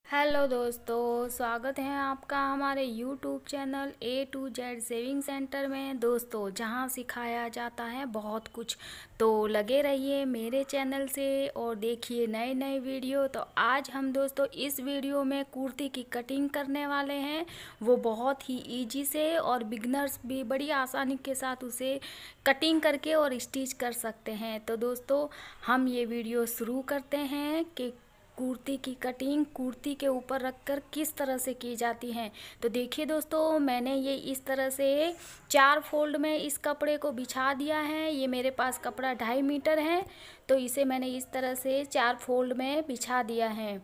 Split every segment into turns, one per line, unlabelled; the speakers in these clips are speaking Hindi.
हेलो दोस्तों, स्वागत है आपका हमारे YouTube channel A to Z saving centre में। दोस्तों, जहां सिखाया जाता है बहुत कुछ, तो लगे रहिए मेरे चैनल से और देखिए नए नए वीडियो। तो आज हम दोस्तों इस वीडियो में कुर्ती की कटिंग करने वाले हैं। वो बहुत ही इजी से और बिगनर्स भी बड़ी आसानी के साथ उसे कटिंग करके और स्टिच कर सकते हैं। तो दोस्तों, हम ये वीडियो शुरू करते हैं कि कुर्ती की कटिंग कुर्ती के ऊपर रखकर किस तरह से की जाती है। तो देखिए दोस्तों, मैंने ये इस तरह से 4 फोल्ड में इस कपड़े को बिछा दिया है। ये मेरे पास कपड़ा 2.5 मीटर है, तो इसे मैंने इस तरह से 4 फोल्ड में बिछा दिया है।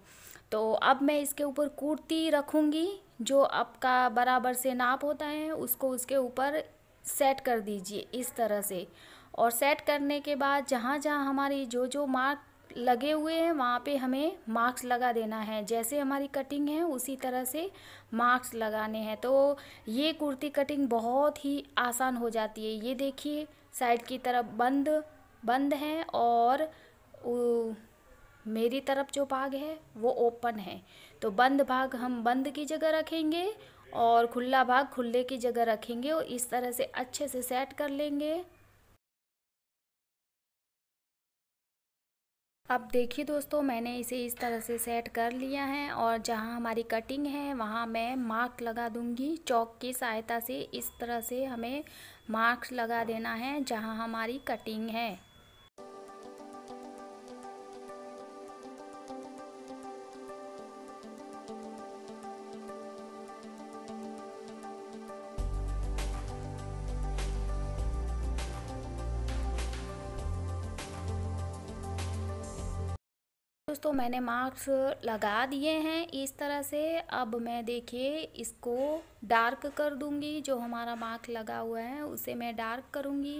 तो अब मैं इसके ऊपर कुर्ती रखूँगी। जो आपका बराबर से नाप होता है उसको उसके ऊपर सेट कर दीजिए इस तरह से। और सेट करने के बाद जहाँ जहाँ हमारी जो जो मार्क लगे हुए हैं वहाँ पे हमें मार्क्स लगा देना है। जैसे हमारी कटिंग है उसी तरह से मार्क्स लगाने हैं। तो ये कुर्ती कटिंग बहुत ही आसान हो जाती है। ये देखिए, साइड की तरफ बंद बंद है और मेरी तरफ जो भाग है वो ओपन है। तो बंद भाग हम बंद की जगह रखेंगे और खुला भाग खुले की जगह रखेंगे और इस तरह से अच्छे से सेट कर लेंगे। अब देखिए दोस्तों, मैंने इसे इस तरह से सेट कर लिया है और जहाँ हमारी कटिंग है वहाँ मैं मार्क लगा दूंगी चॉक की सहायता से। इस तरह से हमें मार्क्स लगा देना है जहाँ हमारी कटिंग है। दोस्तों, मैंने मार्क्स लगा दिए हैं इस तरह से। अब मैं देखिए इसको डार्क कर दूंगी। जो हमारा मार्क लगा हुआ है उसे मैं डार्क करूंगी।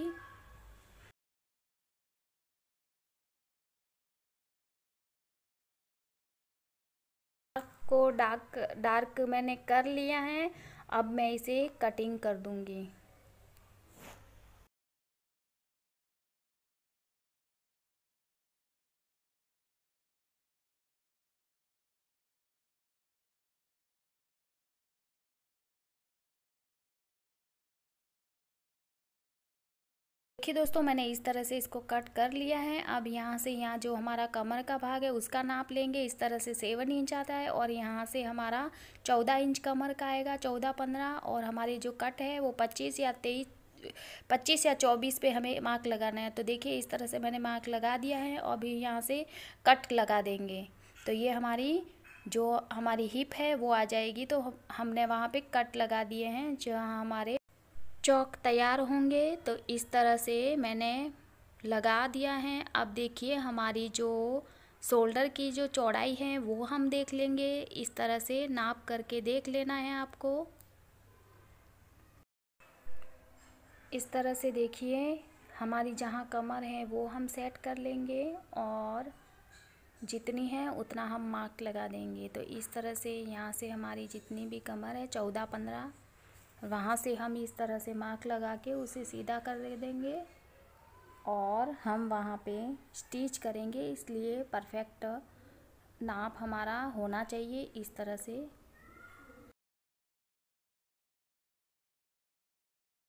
को डार्क डार्क मैंने कर लिया है। अब मैं इसे कटिंग कर दूंगी। देखिए दोस्तों, मैंने इस तरह से इसको कट कर लिया है। अब यहाँ से यहाँ जो हमारा कमर का भाग है उसका नाप लेंगे। इस तरह से 7 इंच आता है और यहाँ से हमारा 14 इंच कमर का आएगा, 14-15। और हमारी जो कट है वो 25 या 24 पे हमें मार्क लगाना है। तो देखिए इस तरह से मैंने मार्क लगा दिया है। अभी यहाँ से कट लगा देंगे तो ये हमारी जो हमारी हिप है वो आ जाएगी। तो हमने वहाँ पे कट लगा दिए हैं जहाँ हमारे चौक तैयार होंगे। तो इस तरह से मैंने लगा दिया है। अब देखिए हमारी जो शोल्डर की जो चौड़ाई है वो हम देख लेंगे। इस तरह से नाप करके देख लेना है आपको। इस तरह से देखिए हमारी जहाँ कमर है वो हम सेट कर लेंगे और जितनी है उतना हम मार्क लगा देंगे। तो इस तरह से यहाँ से हमारी जितनी भी कमर है 14-15, वहाँ से हम इस तरह से मार्क लगा के उसे सीधा कर देंगे और हम वहाँ पे स्टिच करेंगे। इसलिए परफेक्ट नाप हमारा होना चाहिए इस तरह से।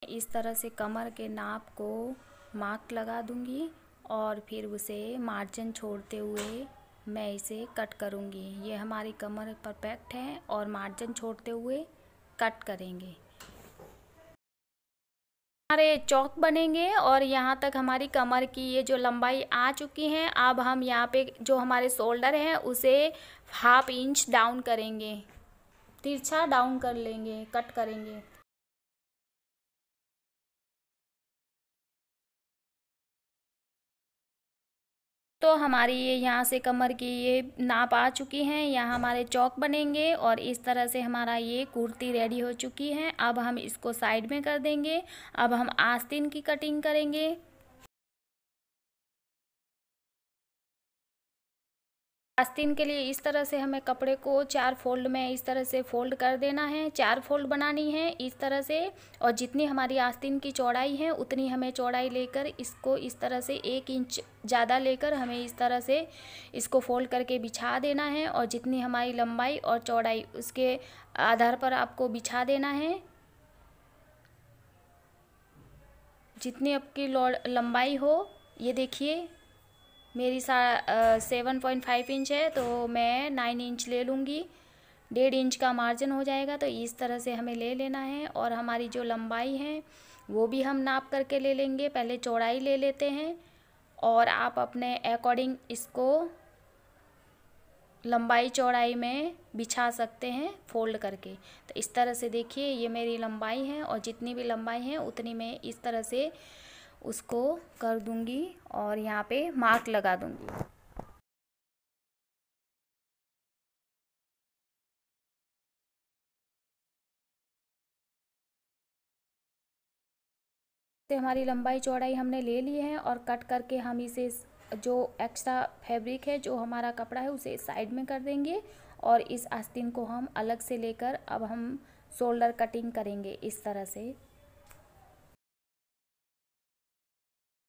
इस तरह से कमर के नाप को मार्क लगा दूंगी और फिर उसे मार्जिन छोड़ते हुए मैं इसे कट करूंगी। ये हमारी कमर परफेक्ट है और मार्जिन छोड़ते हुए कट करेंगे। हमारे चौक बनेंगे और यहाँ तक हमारी कमर की ये जो लंबाई आ चुकी है। अब हम यहाँ पे जो हमारे शोल्डर है उसे 1/2 इंच डाउन करेंगे, तिरछा डाउन कर लेंगे, कट करेंगे। तो हमारी ये यहाँ से कमर की ये नाप आ चुकी है। यहाँ हमारे चौक बनेंगे और इस तरह से हमारा ये कुर्ती रेडी हो चुकी है। अब हम इसको साइड में कर देंगे। अब हम आस्तीन की कटिंग करेंगे। आस्तीन के लिए इस तरह से हमें कपड़े को 4 फोल्ड में इस तरह से फोल्ड कर देना है, 4 फोल्ड बनानी है इस तरह से। और जितनी हमारी आस्तीन की चौड़ाई है उतनी हमें चौड़ाई लेकर इसको इस तरह से 1 इंच ज़्यादा लेकर हमें इस तरह से इसको फोल्ड करके बिछा देना है। और जितनी हमारी लंबाई और चौड़ाई उसके आधार पर आपको बिछा देना है। जितनी आपकी लंबाई हो, ये देखिए मेरी 7.5 इंच है तो मैं 9 इंच ले लूँगी, 1.5 इंच का मार्जिन हो जाएगा। तो इस तरह से हमें ले लेना है। और हमारी जो लंबाई है वो भी हम नाप करके ले लेंगे। पहले चौड़ाई ले लेते हैं और आप अपने अकॉर्डिंग इसको लंबाई चौड़ाई में बिछा सकते हैं फोल्ड करके। तो इस तरह से देखिए ये मेरी लंबाई है और जितनी भी लंबाई है उतनी मैं इस तरह से उसको कर दूंगी और यहाँ पे मार्क लगा दूंगी। तो हमारी लंबाई चौड़ाई हमने ले ली है और कट करके हम इसे जो एक्स्ट्रा फैब्रिक है जो हमारा कपड़ा है उसे साइड में कर देंगे। और इस आस्तीन को हम अलग से लेकर अब हम शोल्डर कटिंग करेंगे इस तरह से।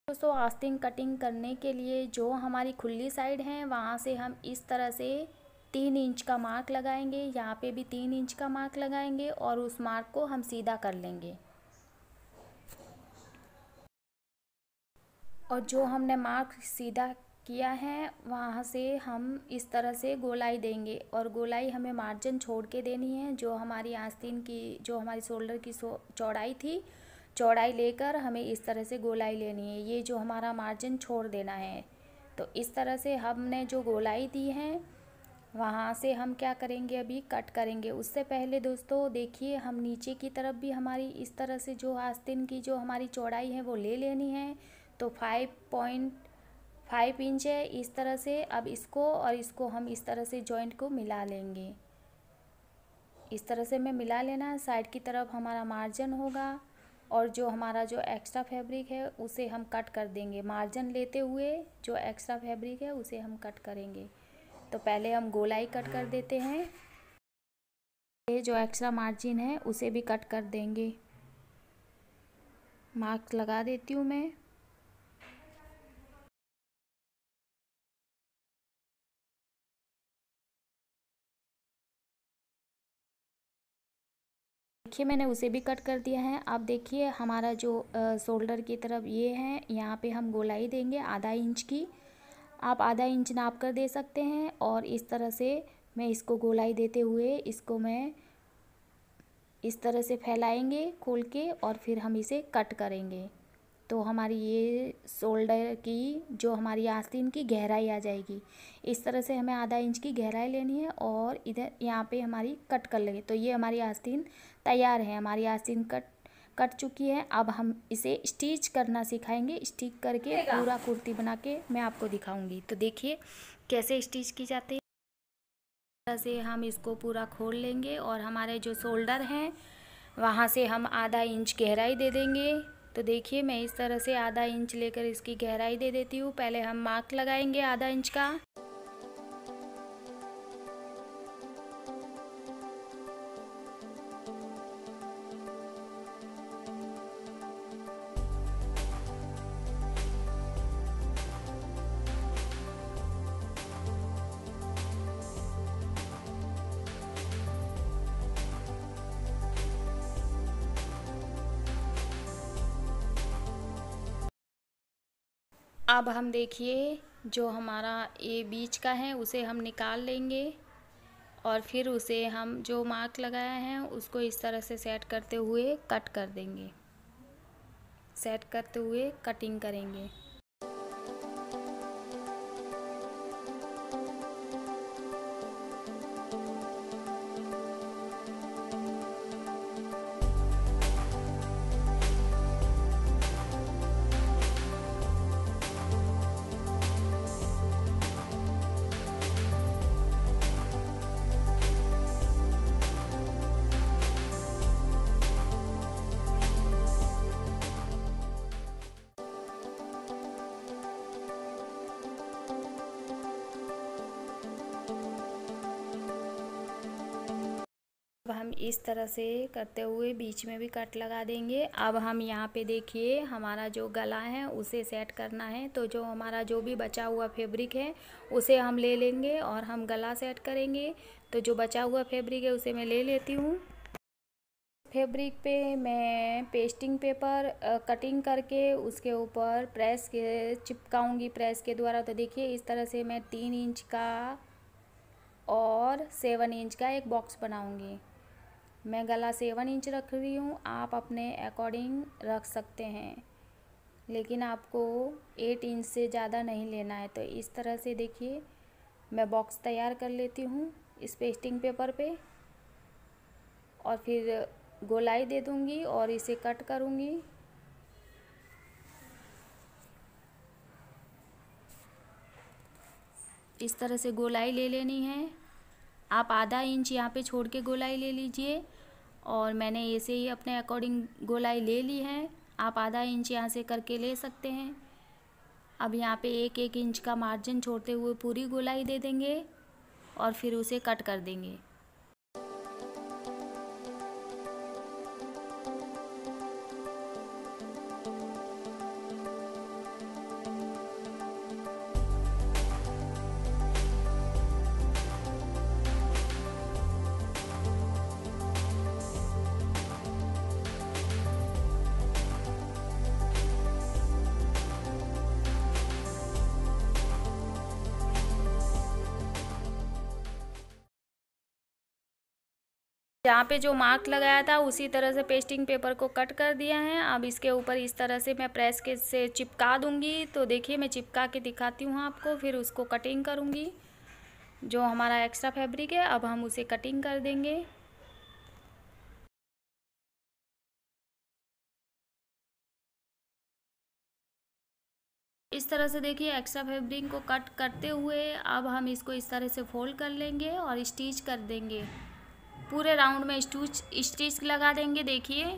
दोस्तों आस्तीन कटिंग करने के लिए जो हमारी खुली साइड है वहाँ से हम इस तरह से 3 इंच का मार्क लगाएंगे, यहाँ पे भी 3 इंच का मार्क लगाएंगे और उस मार्क को हम सीधा कर लेंगे। और जो हमने मार्क सीधा किया है वहाँ से हम इस तरह से गोलाई देंगे। और गोलाई हमें मार्जिन छोड़ के देनी है। जो हमारी आस्तीन की जो हमारी शोल्डर की चौड़ाई थी, चौड़ाई लेकर हमें इस तरह से गोलाई लेनी है। ये जो हमारा मार्जिन छोड़ देना है। तो इस तरह से हमने जो गोलाई दी है वहाँ से हम क्या करेंगे, अभी कट करेंगे। उससे पहले दोस्तों देखिए हम नीचे की तरफ भी हमारी इस तरह से जो आस्तीन की जो हमारी चौड़ाई है वो ले लेनी है। तो 5.5 इंच है इस तरह से। अब इसको और इसको हम इस तरह से जॉइंट को मिला लेंगे। इस तरह से हमें मिला लेना है। साइड की तरफ हमारा मार्जिन होगा और जो हमारा जो एक्स्ट्रा फैब्रिक है उसे हम कट कर देंगे। मार्जिन लेते हुए जो एक्स्ट्रा फैब्रिक है उसे हम कट करेंगे। तो पहले हम गोलाई कट कर देते हैं। ये जो एक्स्ट्रा मार्जिन है उसे भी कट कर देंगे। मार्क लगा देती हूँ मैं। देखिए मैंने उसे भी कट कर दिया है। अब देखिए हमारा जो शोल्डर की तरफ ये है, यहाँ पे हम गोलाई देंगे आधा इंच की। आप आधा इंच नाप कर दे सकते हैं। और इस तरह से मैं इसको गोलाई देते हुए इसको मैं इस तरह से फैलाएंगे खोल के और फिर हम इसे कट करेंगे। तो हमारी ये शोल्डर की जो हमारी आस्तीन की गहराई आ जाएगी। इस तरह से हमें आधा इंच की गहराई लेनी है और इधर यहाँ पे हमारी कट कर लेंगे। तो ये हमारी आस्तीन तैयार है। हमारी आस्तीन कट चुकी है। अब हम इसे स्टिच करना सिखाएंगे। स्टिच करके पूरा कुर्ती बना के मैं आपको दिखाऊंगी। तो देखिए कैसे स्टिच की जाती है। इस तरह से हम इसको पूरा खोल लेंगे और हमारे जो शोल्डर हैं वहाँ से हम आधा इंच गहराई दे देंगे। तो देखिए मैं इस तरह से आधा इंच लेकर इसकी गहराई दे देती हूँ। पहले हम मार्क लगाएंगे आधा इंच का। अब हम देखिए जो हमारा ये बीच का है उसे हम निकाल लेंगे और फिर उसे हम जो मार्क लगाया है उसको इस तरह से सेट करते हुए कट कर देंगे। सेट करते हुए कटिंग करेंगे। हम इस तरह से करते हुए बीच में भी कट लगा देंगे। अब हम यहाँ पे देखिए हमारा जो गला है उसे सेट करना है, तो जो हमारा जो भी बचा हुआ फैब्रिक है उसे हम ले लेंगे और हम गला सेट करेंगे। तो जो बचा हुआ फैब्रिक है उसे मैं ले लेती हूँ। फैब्रिक पे मैं पेस्टिंग पेपर कटिंग करके उसके ऊपर प्रेस के चिपकाऊंगी प्रेस के द्वारा। तो देखिए इस तरह से मैं 3 इंच का और 7 इंच का एक बॉक्स बनाऊंगी। मैं गला 7 इंच रख रही हूँ, आप अपने अकॉर्डिंग रख सकते हैं, लेकिन आपको 8 इंच से ज़्यादा नहीं लेना है। तो इस तरह से देखिए मैं बॉक्स तैयार कर लेती हूँ इस पेस्टिंग पेपर पे और फिर गोलाई दे दूँगी और इसे कट करूँगी। इस तरह से गोलाई ले लेनी है। आप आधा इंच यहाँ पे छोड़ के गोलाई ले लीजिए और मैंने ऐसे ही अपने अकॉर्डिंग गोलाई ले ली है। आप आधा इंच यहाँ से करके ले सकते हैं। अब यहाँ पे 1-1 इंच का मार्जिन छोड़ते हुए पूरी गोलाई दे देंगे और फिर उसे कट कर देंगे। जहाँ पे जो मार्क लगाया था उसी तरह से पेस्टिंग पेपर को कट कर दिया है। अब इसके ऊपर इस तरह से मैं प्रेस के से चिपका दूंगी। तो देखिए मैं चिपका के दिखाती हूँ आपको, फिर उसको कटिंग करूँगी। जो हमारा एक्स्ट्रा फैब्रिक है अब हम उसे कटिंग कर देंगे। इस तरह से देखिए एक्स्ट्रा फैब्रिक को कट करते हुए अब हम इसको इस तरह से फोल्ड कर लेंगे और स्टिच कर देंगे। पूरे राउंड में स्टिच लगा देंगे। देखिए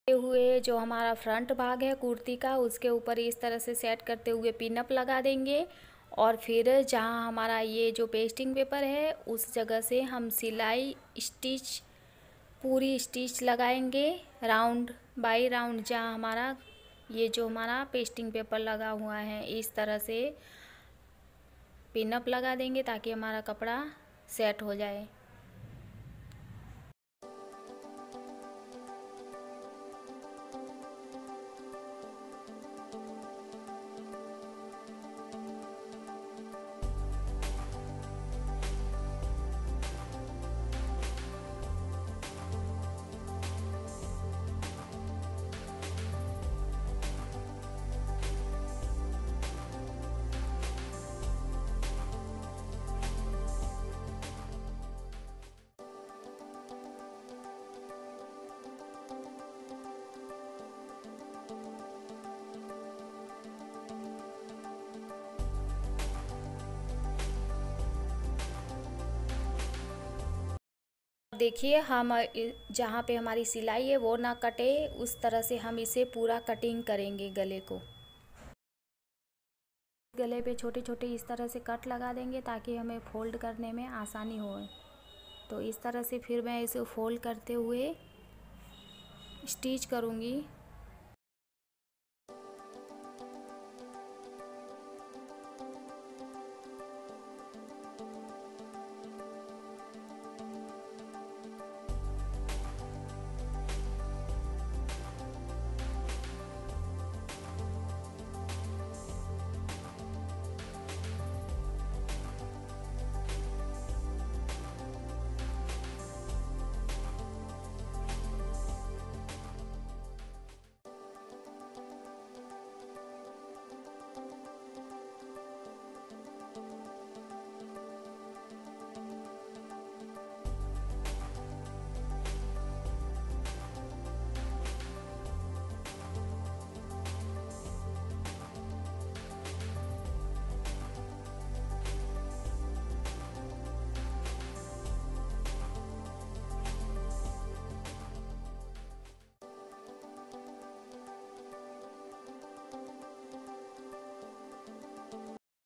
हुए जो हमारा फ्रंट भाग है कुर्ती का उसके ऊपर इस तरह से सेट करते हुए पिन अप लगा देंगे और फिर जहां हमारा ये जो पेस्टिंग पेपर है उस जगह से हम सिलाई स्टिच पूरी स्टिच लगाएंगे राउंड बाई राउंड। जहां हमारा ये जो हमारा पेस्टिंग पेपर लगा हुआ है इस तरह से पिन अप लगा देंगे ताकि हमारा कपड़ा सेट हो जाए। देखिए हम जहाँ पे हमारी सिलाई है वो ना कटे उस तरह से हम इसे पूरा कटिंग करेंगे गले को। गले पे छोटे छोटे इस तरह से कट लगा देंगे ताकि हमें फोल्ड करने में आसानी हो। तो इस तरह से फिर मैं इसे फोल्ड करते हुए स्टिच करूँगी।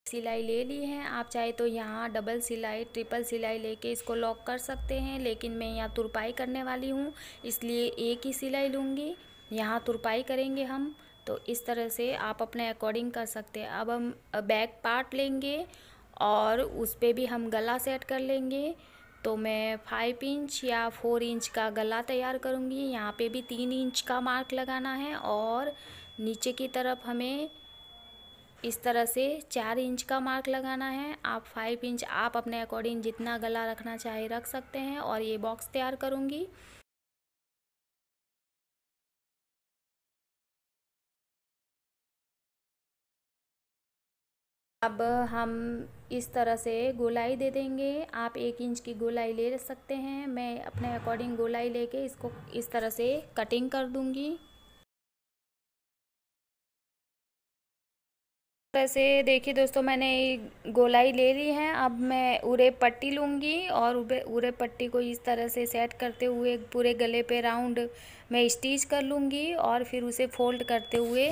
सिलाई ले ली है। आप चाहे तो यहाँ डबल सिलाई, ट्रिपल सिलाई लेके इसको लॉक कर सकते हैं, लेकिन मैं यहाँ तुरपाई करने वाली हूँ इसलिए एक ही सिलाई लूँगी। यहाँ तुरपाई करेंगे हम, तो इस तरह से आप अपने अकॉर्डिंग कर सकते हैं। अब हम बैक पार्ट लेंगे और उस पर भी हम गला सेट कर लेंगे। तो मैं 5 इंच या 4 इंच का गला तैयार करूँगी। यहाँ पे भी 3 इंच का मार्क लगाना है और नीचे की तरफ हमें इस तरह से 4 इंच का मार्क लगाना है। आप 5 इंच आप अपने अकॉर्डिंग जितना गला रखना चाहे रख सकते हैं। और ये बॉक्स तैयार करूँगी। अब हम इस तरह से गोलाई दे देंगे। आप 1 इंच की गोलाई ले सकते हैं। मैं अपने अकॉर्डिंग गोलाई लेके इसको इस तरह से कटिंग कर दूँगी। वैसे देखिए दोस्तों, मैंने गोलाई ले ली है। अब मैं उरे पट्टी लूँगी और उरे पट्टी को इस तरह से सेट करते हुए पूरे गले पे राउंड मैं स्टिच कर लूँगी और फिर उसे फोल्ड करते हुए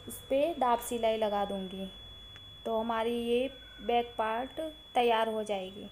उस पर दाब सिलाई लगा दूँगी। तो हमारी ये बैक पार्ट तैयार हो जाएगी।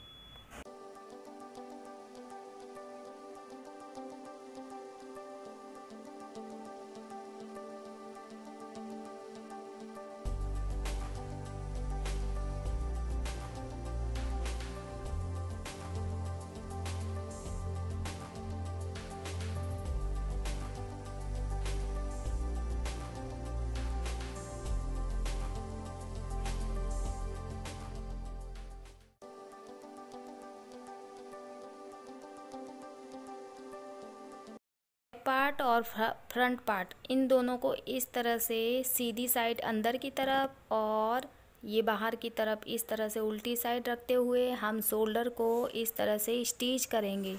पार्ट और फ्रंट पार्ट, इन दोनों को इस तरह से सीधी साइड अंदर की तरफ और ये बाहर की तरफ इस तरह से उल्टी साइड रखते हुए हम शोल्डर को इस तरह से स्टिच करेंगे।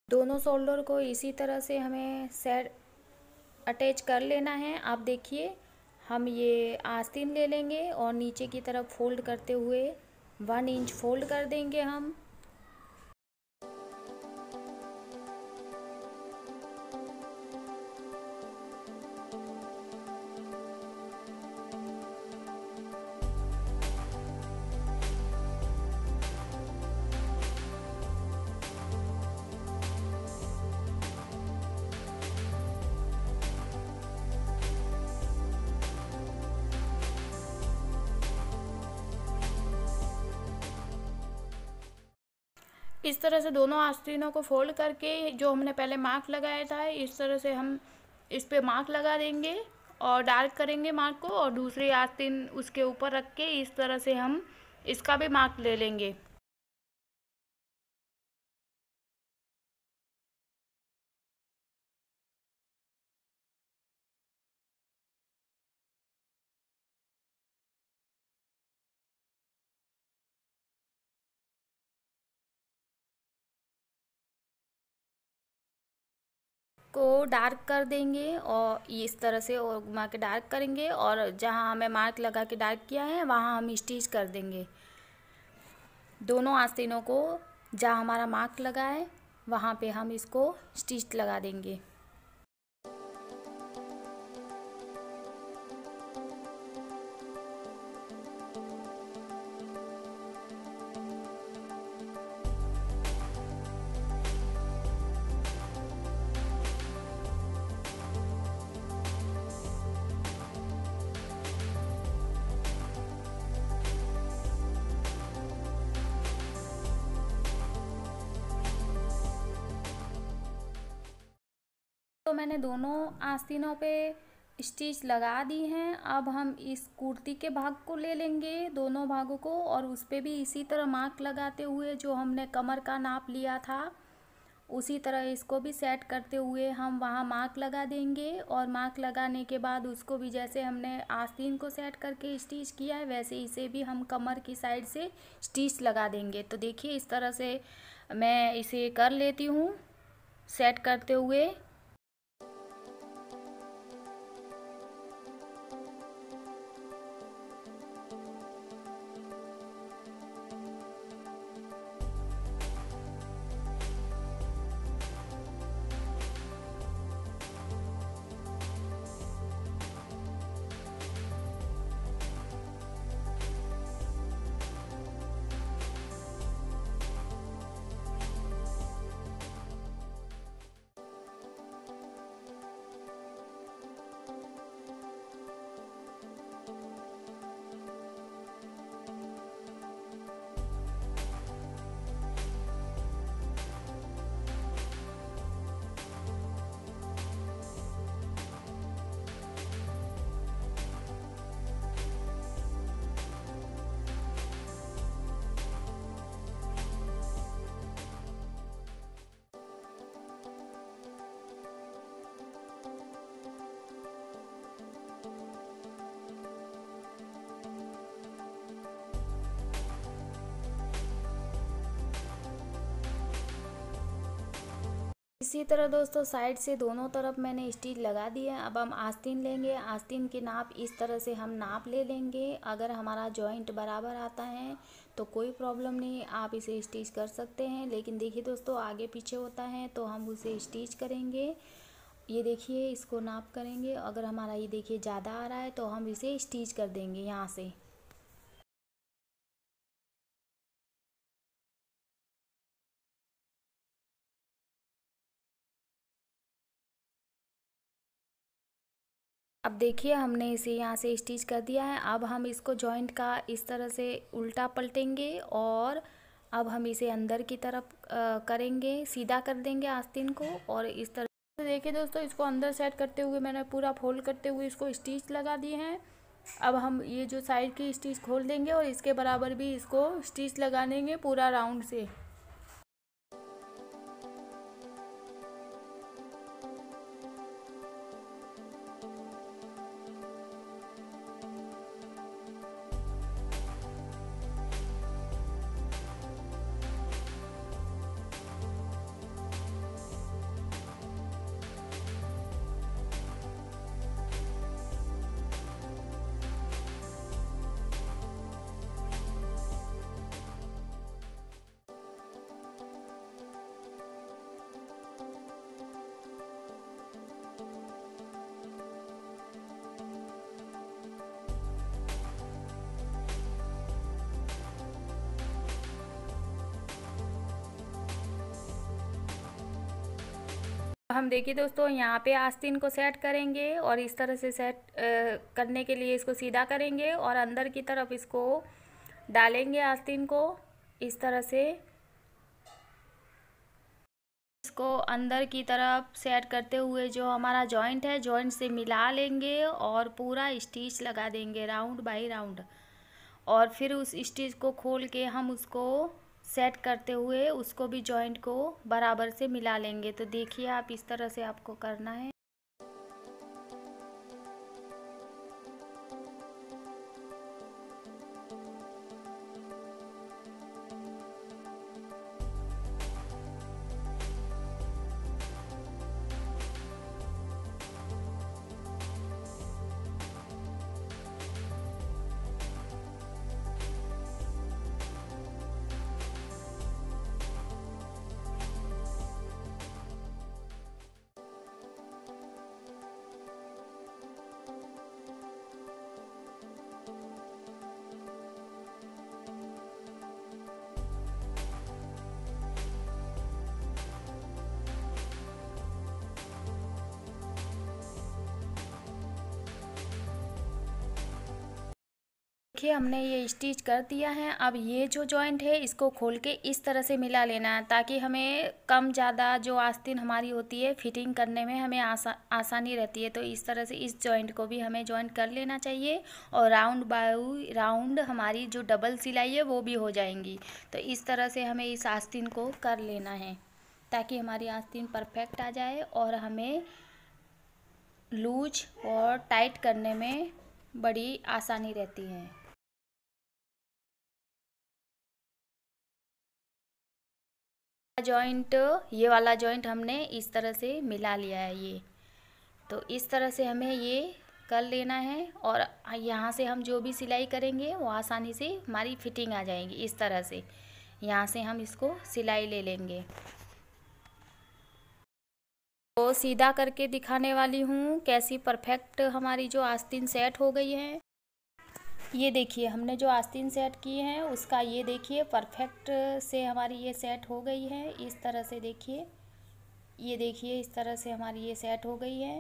दोनों शोल्डर को इसी तरह से हमें सेट अटैच कर लेना है। आप देखिए, हम ये आस्तीन ले लेंगे और नीचे की तरफ फोल्ड करते हुए 1 इंच फोल्ड कर देंगे हम। इस तरह से दोनों आस्तीनों को फोल्ड करके जो हमने पहले मार्क लगाया था इस तरह से हम इस पे मार्क लगा देंगे और डार्क करेंगे मार्क को, और दूसरी आस्तीन उसके ऊपर रख के इस तरह से हम इसका भी मार्क ले लेंगे। को डार्क कर देंगे और इस तरह से और घुमा के डार्क करेंगे और जहाँ हमें मार्क लगा के डार्क किया है वहाँ हम स्टिच कर देंगे। दोनों आस्तीनों को जहाँ हमारा मार्क लगा है वहाँ पे हम इसको स्टिच लगा देंगे। तो मैंने दोनों आस्तीनों पे स्टिच लगा दी हैं। अब हम इस कुर्ती के भाग को ले लेंगे, दोनों भागों को, और उस पे भी इसी तरह मार्क लगाते हुए जो हमने कमर का नाप लिया था उसी तरह इसको भी सेट करते हुए हम वहाँ मार्क लगा देंगे। और मार्क लगाने के बाद उसको भी जैसे हमने आस्तीन को सेट करके स्टिच किया है वैसे इसे भी हम कमर की साइड से स्टिच लगा देंगे। तो देखिए इस तरह से मैं इसे कर लेती हूँ सेट करते हुए। इसी तरह दोस्तों साइड से दोनों तरफ मैंने स्टिच लगा दिए हैं। अब हम आस्तीन लेंगे। आस्तीन की नाप इस तरह से हम नाप ले लेंगे। अगर हमारा जॉइंट बराबर आता है तो कोई प्रॉब्लम नहीं, आप इसे स्टिच कर सकते हैं। लेकिन देखिए दोस्तों आगे पीछे होता है तो हम उसे स्टिच करेंगे। ये देखिए इसको नाप करेंगे। अगर हमारा ये देखिए ज़्यादा आ रहा है तो हम इसे स्टिच कर देंगे यहाँ से। अब देखिए हमने इसे यहाँ से स्टिच कर दिया है। अब हम इसको जॉइंट का इस तरह से उल्टा पलटेंगे और अब हम इसे अंदर की तरफ करेंगे, सीधा कर देंगे आस्तीन को। और इस तरह से देखिए दोस्तों इसको अंदर सेट करते हुए मैंने पूरा फोल्ड करते हुए इसको स्टिच लगा दिए हैं। अब हम ये जो साइड की स्टिच खोल देंगे और इसके बराबर भी इसको स्टिच लगा देंगे पूरा राउंड से। हम देखिए दोस्तों यहाँ पे आस्तीन को सेट करेंगे और इस तरह से सेट करने के लिए इसको सीधा करेंगे और अंदर की तरफ इसको डालेंगे आस्तीन को इस तरह से। इसको अंदर की तरफ सेट करते हुए जो हमारा जॉइंट है जॉइंट से मिला लेंगे और पूरा स्टिच लगा देंगे राउंड बाय राउंड। और फिर उस स्टिच को खोल के हम उसको सेट करते हुए उसको भी जॉइंट को बराबर से मिला लेंगे। तो देखिए आप इस तरह से आपको करना है। देखिए हमने ये स्टिच कर दिया है। अब ये जो जॉइंट है इसको खोल के इस तरह से मिला लेना है ताकि हमें कम ज़्यादा जो आस्तीन हमारी होती है फिटिंग करने में हमें आसानी रहती है। तो इस तरह से इस जॉइंट को भी हमें जॉइंट कर लेना चाहिए और राउंड बाय राउंड हमारी जो डबल सिलाई है वो भी हो जाएंगी। तो इस तरह से हमें इस आस्तीन को कर लेना है ताकि हमारी आस्तीन परफेक्ट आ जाए और हमें लूज और टाइट करने में बड़ी आसानी रहती है। जॉइंट ये वाला जॉइंट हमने इस तरह से मिला लिया है ये। तो इस तरह से हमें ये कर लेना है और यहाँ से हम जो भी सिलाई करेंगे वो आसानी से हमारी फिटिंग आ जाएगी। इस तरह से यहाँ से हम इसको सिलाई ले लेंगे। तो सीधा करके दिखाने वाली हूँ कैसी परफेक्ट हमारी जो आस्तीन सेट हो गई है। ये देखिए हमने जो आस्तीन सेट किए हैं उसका ये देखिए परफेक्ट से हमारी ये सेट हो गई है। इस तरह से देखिए, ये देखिए इस तरह से हमारी ये सेट हो गई है।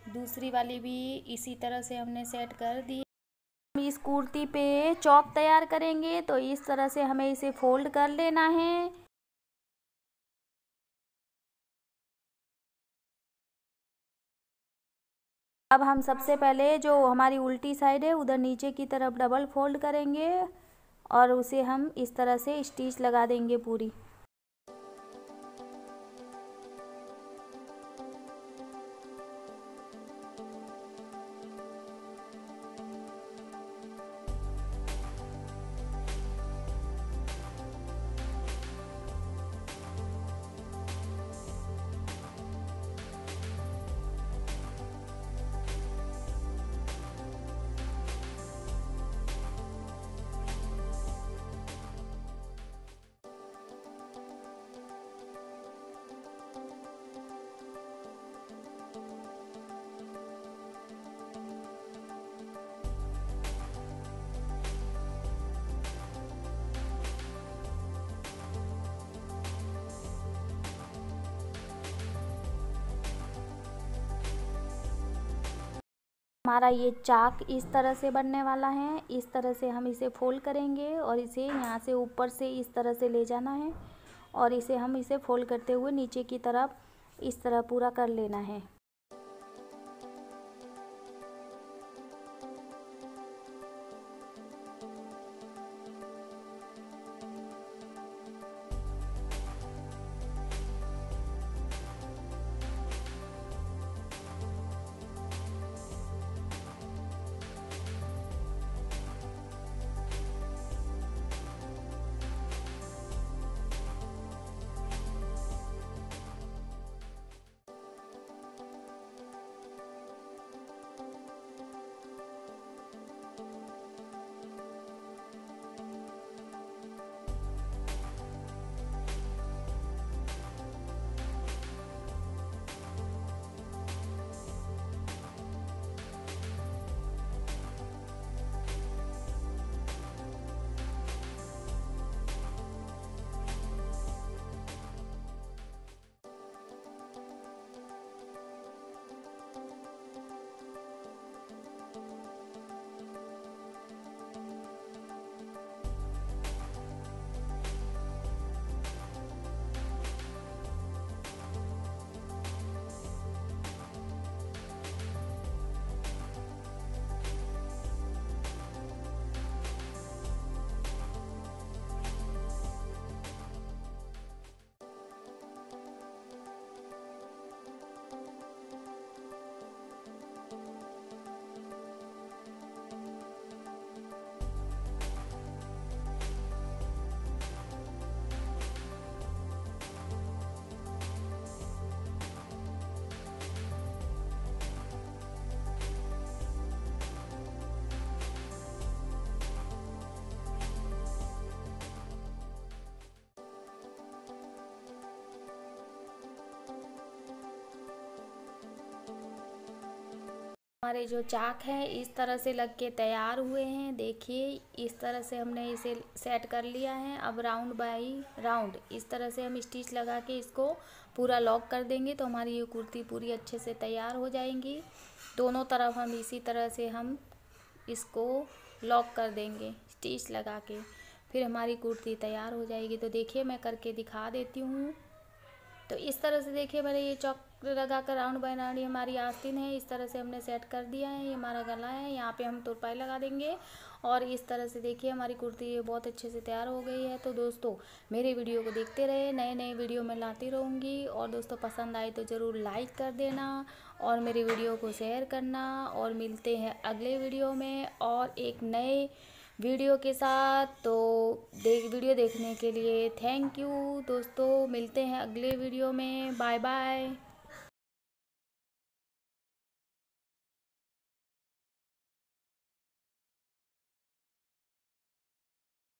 दूसरी वाली भी इसी तरह से हमने सेट कर दी। हम इस कुर्ती पे चौक तैयार करेंगे तो इस तरह से हमें इसे फोल्ड कर लेना है। अब हम सबसे पहले जो हमारी उल्टी साइड है उधर नीचे की तरफ डबल फोल्ड करेंगे और उसे हम इस तरह से स्टिच लगा देंगे पूरी। हमारा ये चाक इस तरह से बनने वाला है। इस तरह से हम इसे फोल्ड करेंगे और इसे यहाँ से ऊपर से इस तरह से ले जाना है और हम इसे फोल्ड करते हुए नीचे की तरफ इस तरह पूरा कर लेना है। हमारे जो चाक हैं इस तरह से लग के तैयार हुए हैं। देखिए इस तरह से हमने इसे सेट कर लिया है। अब राउंड बाई राउंड इस तरह से हम स्टिच लगा के इसको पूरा लॉक कर देंगे तो हमारी ये कुर्ती पूरी अच्छे से तैयार हो जाएंगी। दोनों तरफ हम इसी तरह से हम इसको लॉक कर देंगे स्टिच लगा के, फिर हमारी कुर्ती तैयार हो जाएगी। तो देखिए मैं करके दिखा देती हूँ। तो इस तरह से देखिए मैंने ये चौक लगा कर राउंड बाय राउंड हमारी आस्तीन है इस तरह से हमने सेट कर दिया है। ये हमारा गला है, यहाँ पे हम तुरपाई लगा देंगे और इस तरह से देखिए हमारी कुर्ती ये बहुत अच्छे से तैयार हो गई है। तो दोस्तों मेरे वीडियो को देखते रहे, नए नए वीडियो मैं लाती रहूँगी। और दोस्तों पसंद आए तो ज़रूर लाइक कर देना और मेरे वीडियो को शेयर करना। और मिलते हैं अगले वीडियो में और एक नए वीडियो के साथ। तो वीडियो देखने के लिए थैंक यू दोस्तों। मिलते हैं अगले वीडियो में। Bye bye.